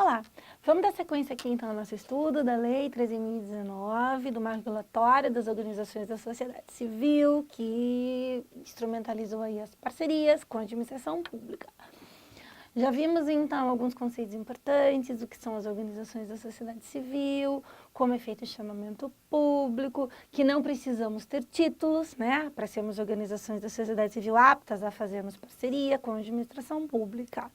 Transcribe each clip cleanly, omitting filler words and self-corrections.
Olá, vamos dar sequência aqui então ao nosso estudo da Lei 13.019, do Marco Regulatório das Organizações da Sociedade Civil, que instrumentalizou aí as parcerias com a administração pública. Já vimos então alguns conceitos importantes, o que são as organizações da sociedade civil, como é feito o chamamento público, que não precisamos ter títulos, né, para sermos organizações da sociedade civil aptas a fazermos parceria com a administração pública.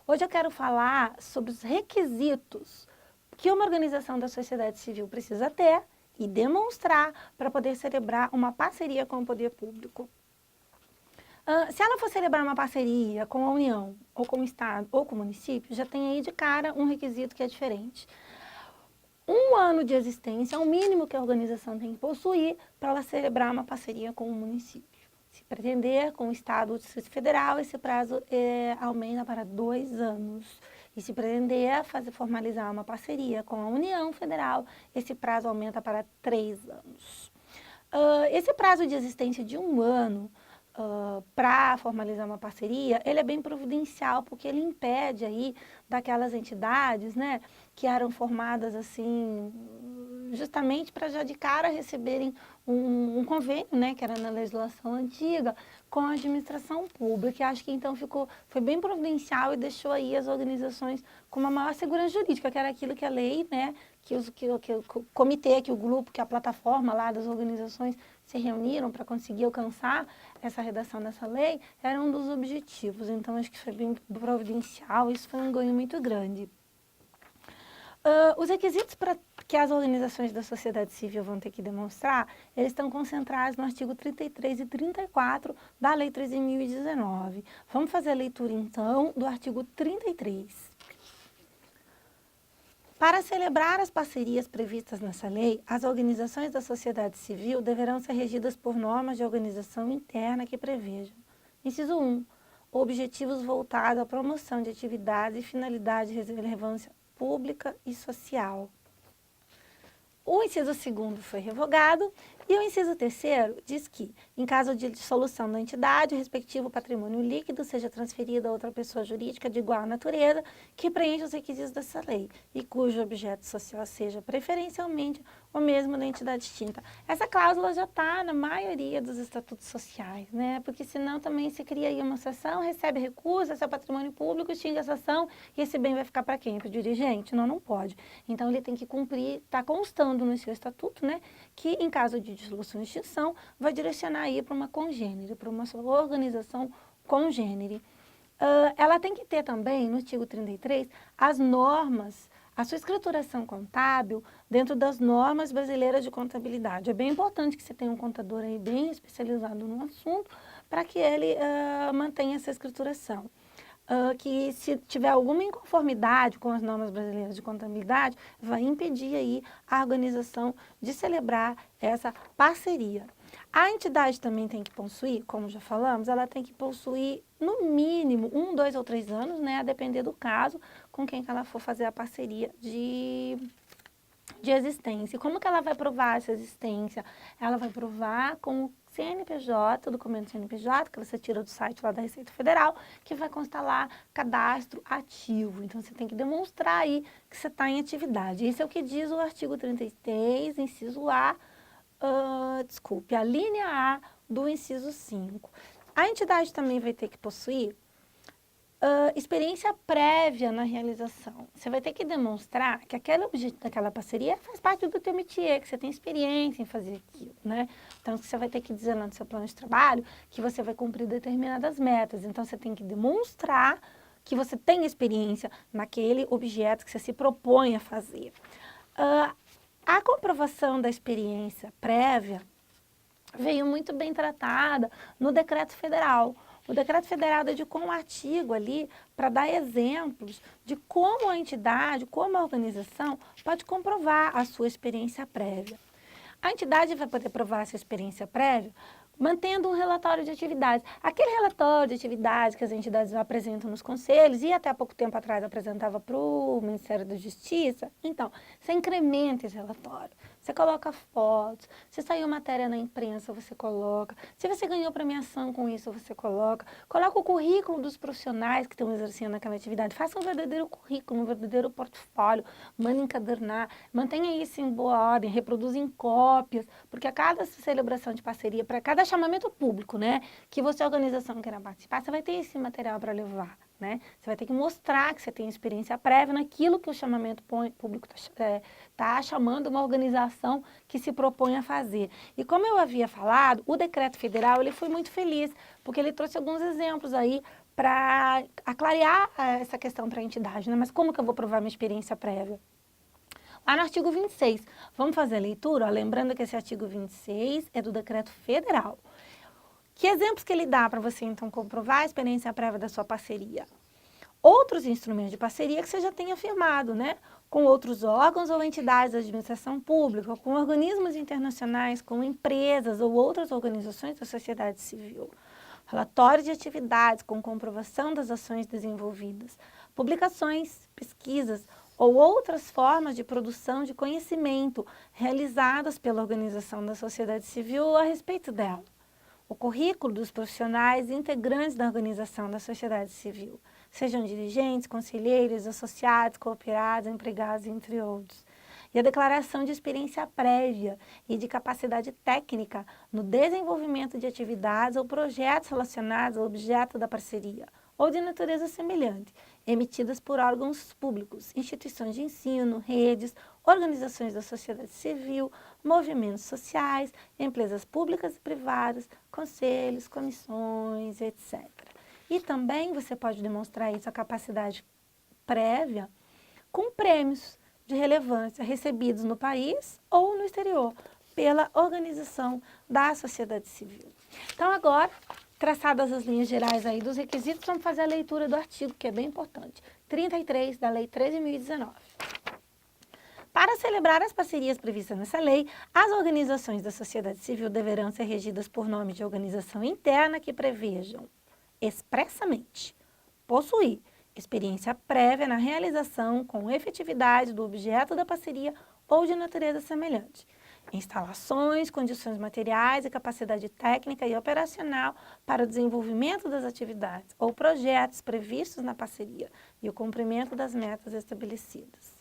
Hoje eu quero falar sobre os requisitos que uma organização da sociedade civil precisa ter e demonstrar para poder celebrar uma parceria com o poder público. Se ela for celebrar uma parceria com a União, ou com o Estado, ou com o município, já tem aí de cara um requisito que é diferente. 1 ano de existência é o mínimo que a organização tem que possuir para ela celebrar uma parceria com o município. Se pretender com o Estado ou o Distrito Federal, esse prazo aumenta para 2 anos. E se pretender formalizar uma parceria com a União Federal, esse prazo aumenta para 3 anos. Esse prazo de existência de 1 ano, para formalizar uma parceria, ele é bem providencial, porque ele impede aí daquelas entidades, né, que eram formadas assim, justamente para já de cara receberem um convênio, né, que era na legislação antiga, com a administração pública. E acho que então foi bem providencial e deixou aí as organizações com uma maior segurança jurídica, que era aquilo que a lei, né, que o comitê, que o grupo, que a plataforma lá das organizações se reuniram para conseguir alcançar essa redação dessa lei, era um dos objetivos. Então, acho que foi bem providencial, isso foi um ganho muito grande. Os requisitos que as organizações da sociedade civil vão ter que demonstrar, eles estão concentrados no artigo 33 e 34 da Lei 13.019. Vamos fazer a leitura, então, do artigo 33. Para celebrar as parcerias previstas nessa lei, as organizações da sociedade civil deverão ser regidas por normas de organização interna que prevejam. Inciso 1. Objetivos voltados à promoção de atividades e finalidades de relevância pública e social. O inciso 2º foi revogado e o inciso 3º diz que, em caso de dissolução da entidade, o respectivo patrimônio líquido seja transferido a outra pessoa jurídica de igual natureza que preencha os requisitos dessa lei e cujo objeto social seja preferencialmente o mesmo da entidade extinta. Essa cláusula já está na maioria dos estatutos sociais, né? Porque senão também se cria aí uma associação, recebe recurso, esse é patrimônio público, extingue essa ação e esse bem vai ficar para quem? Para o dirigente? Não, não pode. Então ele tem que cumprir, está constando no seu estatuto, né, que em caso de dissolução e extinção, vai direcionar aí para uma congênere, para uma organização congênere. Ela tem que ter também, no artigo 33, as normas, a sua escrituração contábil dentro das normas brasileiras de contabilidade. É bem importante que você tenha um contador aí bem especializado no assunto para que ele mantenha essa escrituração. Que se tiver alguma inconformidade com as normas brasileiras de contabilidade, vai impedir aí a organização de celebrar essa parceria. A entidade também tem que possuir, como já falamos, ela tem que possuir no mínimo 1, 2 ou 3 anos, né, a depender do caso, com quem que ela for fazer a parceria de existência. E como que ela vai provar essa existência? Ela vai provar com o CNPJ, o documento CNPJ, que você tira do site lá da Receita Federal, que vai constar lá cadastro ativo. Então, você tem que demonstrar aí que você está em atividade. Isso é o que diz o artigo 33, inciso A, a linha A do inciso 5. A entidade também vai ter que possuir experiência prévia na realização. Você vai ter que demonstrar que aquele objeto daquela parceria faz parte do teu métier, que você tem experiência em fazer aquilo, né? Então, você vai ter que dizer lá no seu plano de trabalho que você vai cumprir determinadas metas. Então, você tem que demonstrar que você tem experiência naquele objeto que você se propõe a fazer. A comprovação da experiência prévia veio muito bem tratada no Decreto Federal. O Decreto Federal dedicou um artigo ali para dar exemplos de como a entidade, como a organização pode comprovar a sua experiência prévia. A entidade vai poder provar essa experiência prévia mantendo um relatório de atividades. Aquele relatório de atividades que as entidades apresentam nos conselhos e até há pouco tempo atrás apresentava para o Ministério da Justiça, então, você incrementa esse relatório, você coloca fotos, se saiu matéria na imprensa, você coloca, se você ganhou premiação com isso, você coloca o currículo dos profissionais que estão exercendo aquela atividade, faça um verdadeiro currículo, um verdadeiro portfólio, manda encadernar, mantenha isso em boa ordem, reproduza em cópias, porque a cada celebração de parceria, para cada chamamento público, né, que você, organização, queira participar, você vai ter esse material para levar, né? Você vai ter que mostrar que você tem experiência prévia naquilo que o chamamento público está chamando uma organização que se propõe a fazer. E como eu havia falado, o decreto federal ele foi muito feliz, porque ele trouxe alguns exemplos aí para clarear essa questão para a entidade, né? Mas como que eu vou provar minha experiência prévia? Lá no artigo 26, vamos fazer a leitura? Ó, lembrando que esse artigo 26 é do decreto federal. Que exemplos que ele dá para você, então, comprovar a experiência prévia da sua parceria? Outros instrumentos de parceria que você já tenha firmado, né? Com outros órgãos ou entidades da administração pública, com organismos internacionais, com empresas ou outras organizações da sociedade civil. Relatórios de atividades com comprovação das ações desenvolvidas. Publicações, pesquisas ou outras formas de produção de conhecimento realizadas pela organização da sociedade civil a respeito dela. O currículo dos profissionais integrantes da organização da sociedade civil, sejam dirigentes, conselheiros, associados, cooperados, empregados, entre outros. E a declaração de experiência prévia e de capacidade técnica no desenvolvimento de atividades ou projetos relacionados ao objeto da parceria, ou de natureza semelhante, emitidas por órgãos públicos, instituições de ensino, redes, organizações da sociedade civil, movimentos sociais, empresas públicas e privadas, conselhos, comissões, etc. E também você pode demonstrar isso, a capacidade prévia, com prêmios de relevância recebidos no país ou no exterior, pela organização da sociedade civil. Então, agora, traçadas as linhas gerais aí dos requisitos, vamos fazer a leitura do artigo, que é bem importante, 33 da Lei 13.019. Para celebrar as parcerias previstas nessa lei, as organizações da sociedade civil deverão ser regidas por nome de organização interna que prevejam expressamente possuir experiência prévia na realização com efetividade do objeto da parceria ou de natureza semelhante, instalações, condições materiais e capacidade técnica e operacional para o desenvolvimento das atividades ou projetos previstos na parceria e o cumprimento das metas estabelecidas.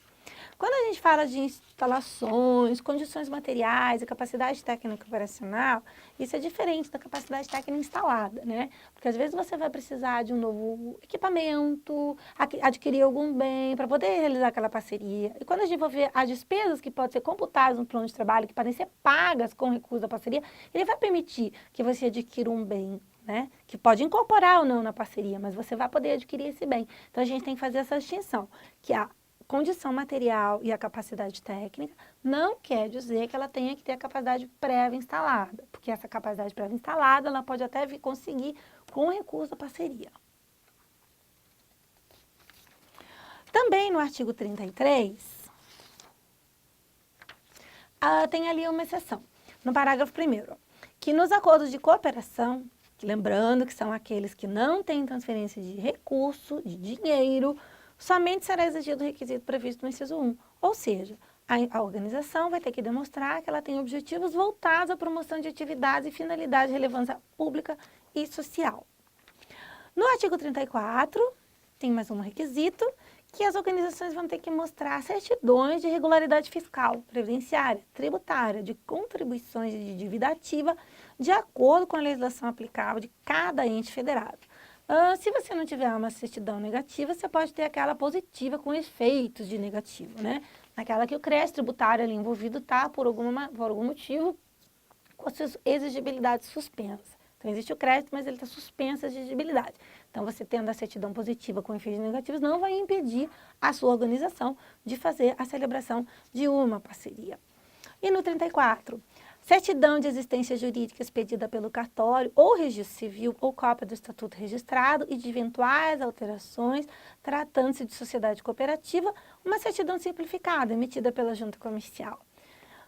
Quando a gente fala de instalações, condições materiais e capacidade técnica operacional, isso é diferente da capacidade técnica instalada, né? Porque às vezes você vai precisar de um novo equipamento, adquirir algum bem para poder realizar aquela parceria. E quando a gente for ver as despesas que podem ser computadas no plano de trabalho, que podem ser pagas com recurso da parceria, ele vai permitir que você adquira um bem, né? Que pode incorporar ou não na parceria, mas você vai poder adquirir esse bem. Então a gente tem que fazer essa distinção, que a condição material e a capacidade técnica não quer dizer que ela tenha que ter a capacidade prévia instalada, porque essa capacidade prévia instalada ela pode até conseguir com o recurso da parceria. Também no artigo 33, tem ali uma exceção, no parágrafo 1º, que nos acordos de cooperação, lembrando que são aqueles que não têm transferência de recurso, de dinheiro, somente será exigido o requisito previsto no inciso 1, ou seja, a organização vai ter que demonstrar que ela tem objetivos voltados à promoção de atividades e finalidades de relevância pública e social. No artigo 34, tem mais um requisito, que as organizações vão ter que mostrar certidões de regularidade fiscal, previdenciária, tributária, de contribuições e de dívida ativa, de acordo com a legislação aplicável de cada ente federado. Se você não tiver uma certidão negativa, você pode ter aquela positiva com efeitos de negativo, né? Aquela que o crédito tributário ali envolvido está, por algum motivo, com a sua exigibilidade suspensa. Então, existe o crédito, mas ele está suspenso a exigibilidade. Então, você tendo a certidão positiva com efeitos negativos, não vai impedir a sua organização de fazer a celebração de uma parceria. E no 34, certidão de existência jurídica expedida pelo cartório ou registro civil ou cópia do estatuto registrado e de eventuais alterações, tratando-se de sociedade cooperativa, uma certidão simplificada emitida pela junta comercial.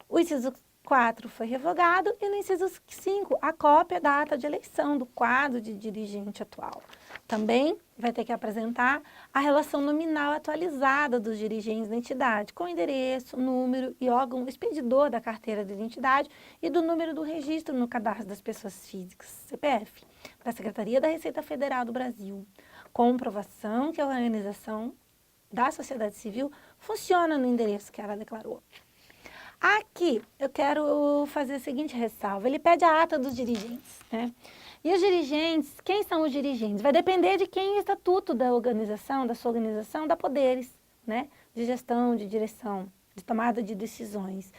O inciso 4 foi revogado e no inciso 5, a cópia da ata de eleição do quadro de dirigente atual. Também vai ter que apresentar a relação nominal atualizada dos dirigentes da entidade, com endereço, número e órgão expedidor da carteira de identidade e do número do registro no cadastro das pessoas físicas, CPF, da Secretaria da Receita Federal do Brasil. Comprovação que a organização da sociedade civil funciona no endereço que ela declarou. Aqui, eu quero fazer a seguinte ressalva. Ele pede a ata dos dirigentes, né? E os dirigentes, quem são os dirigentes? Vai depender de quem é o estatuto da organização, da sua organização, dá poderes, né? De gestão, de direção, de tomada de decisões.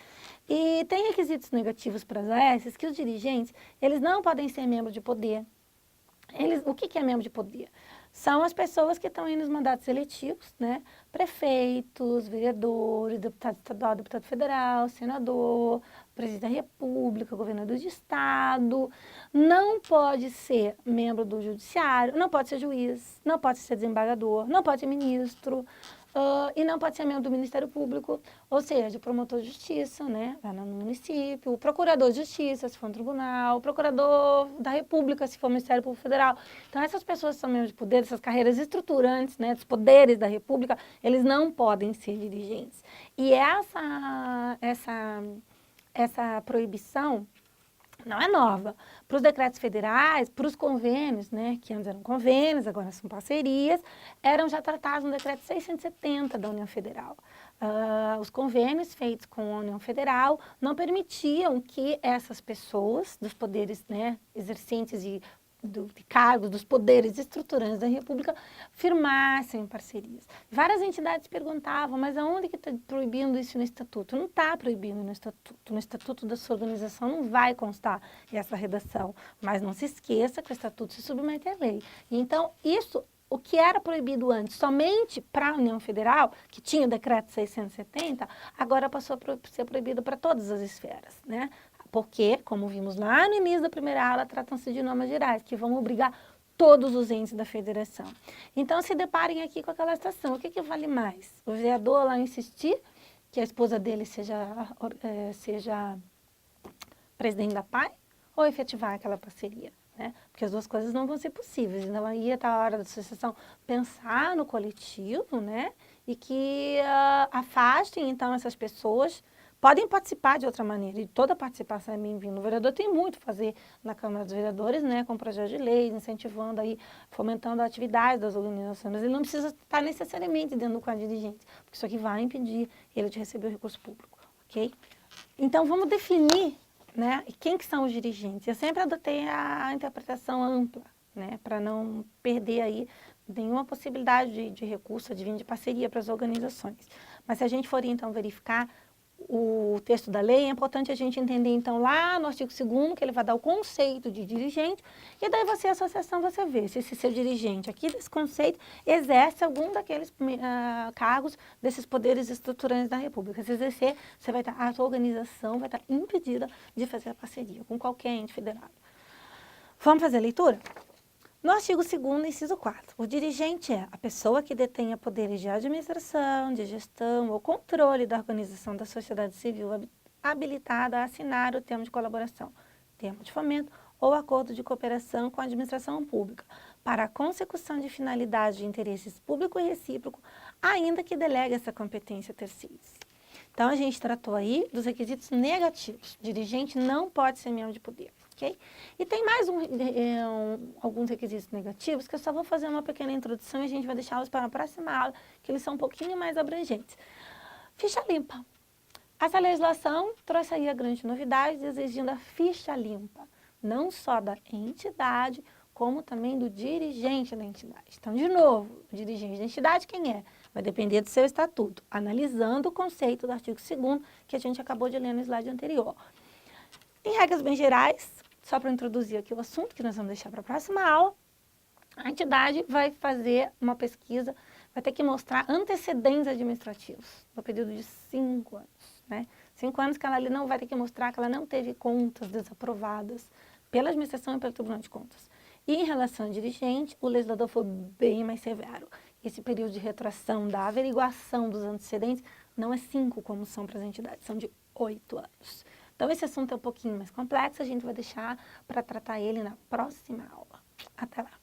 E tem requisitos negativos para as OS que os dirigentes, eles não podem ser membros de poder. O que é membro de poder? São as pessoas que estão aí nos mandatos eletivos, né? Prefeitos, vereadores, deputado estadual, deputado federal, senador, presidente da república, governador de estado. Não pode ser membro do judiciário, não pode ser juiz, não pode ser desembargador, não pode ser ministro, e não pode ser membro do Ministério Público, ou seja, promotor de justiça, né, lá no município, procurador de justiça, se for um tribunal, procurador da República, se for o Ministério Público Federal. Então, essas pessoas que são membros de poder, essas carreiras estruturantes, né, dos poderes da República, eles não podem ser dirigentes. E essa proibição não é nova. Para os decretos federais, para os convênios, né, que antes eram convênios, agora são parcerias, eram já tratados no decreto 670 da União Federal. Os convênios feitos com a União Federal não permitiam que essas pessoas, dos poderes, né, exercentes de cargos, dos poderes estruturantes da República, firmassem parcerias. Várias entidades perguntavam, mas aonde que está proibindo isso no Estatuto? Não está proibindo no Estatuto. No Estatuto da sua organização não vai constar essa redação. Mas não se esqueça que o Estatuto se submete à lei. Então, isso, o que era proibido antes somente para a União Federal, que tinha o decreto 670, agora passou a ser proibido para todas as esferas, né? Porque, como vimos lá no início da primeira aula, tratam-se de normas gerais, que vão obrigar todos os entes da federação. Então, se deparem aqui com aquela situação. O que vale mais? O vereador lá insistir que a esposa dele seja presidente da PAI ou efetivar aquela parceria? Né? Porque as duas coisas não vão ser possíveis. Então, aí está a hora da associação pensar no coletivo, né? E que afastem, então, essas pessoas. Podem participar de outra maneira, e toda participação é bem-vinda. O vereador tem muito a fazer na Câmara dos Vereadores, né, com projetos de lei, incentivando aí, fomentando a atividade das organizações. Mas ele não precisa estar necessariamente dentro do quadro dirigente, porque isso aqui vai impedir ele de receber o recurso público, ok? Então, vamos definir, né, quem que são os dirigentes. Eu sempre adotei a interpretação ampla, né, para não perder aí nenhuma possibilidade de recurso, de parceria para as organizações. Mas se a gente for, então, verificar o texto da lei, é importante a gente entender, então, lá no artigo 2º, que ele vai dar o conceito de dirigente, e daí você, a associação, você vê se esse seu dirigente aqui desse conceito exerce algum daqueles cargos desses poderes estruturantes da República. Se exercer, a sua organização vai estar impedida de fazer a parceria com qualquer ente federado. Vamos fazer a leitura? No artigo 2º, inciso 4, o dirigente é a pessoa que detenha poderes de administração, de gestão ou controle da organização da sociedade civil habilitada a assinar o termo de colaboração, termo de fomento ou acordo de cooperação com a administração pública para a consecução de finalidades de interesses público e recíproco, ainda que delegue essa competência a terceiros. Então, a gente tratou aí dos requisitos negativos. Dirigente não pode ser membro de poder. Okay? E tem mais alguns requisitos negativos que eu só vou fazer uma pequena introdução e a gente vai deixá-los para a próxima aula, que eles são um pouquinho mais abrangentes. Ficha limpa. Essa legislação trouxe aí a grande novidade, exigindo a ficha limpa, não só da entidade, como também do dirigente da entidade. Então, de novo, o dirigente da entidade quem é? Vai depender do seu estatuto, analisando o conceito do artigo 2º, que a gente acabou de ler no slide anterior. Em regras bem gerais, só para introduzir aqui o assunto, que nós vamos deixar para a próxima aula, a entidade vai fazer uma pesquisa, vai ter que mostrar antecedentes administrativos, no período de 5 anos. Né? 5 anos que ela não vai ter que mostrar que ela não teve contas desaprovadas pela administração e pelo Tribunal de Contas. E em relação ao dirigente, o legislador foi bem mais severo. Esse período de retroação da averiguação dos antecedentes não é 5, como são para as entidades, são de 8 anos. Então, esse assunto é um pouquinho mais complexo, a gente vai deixar para tratar ele na próxima aula. Até lá!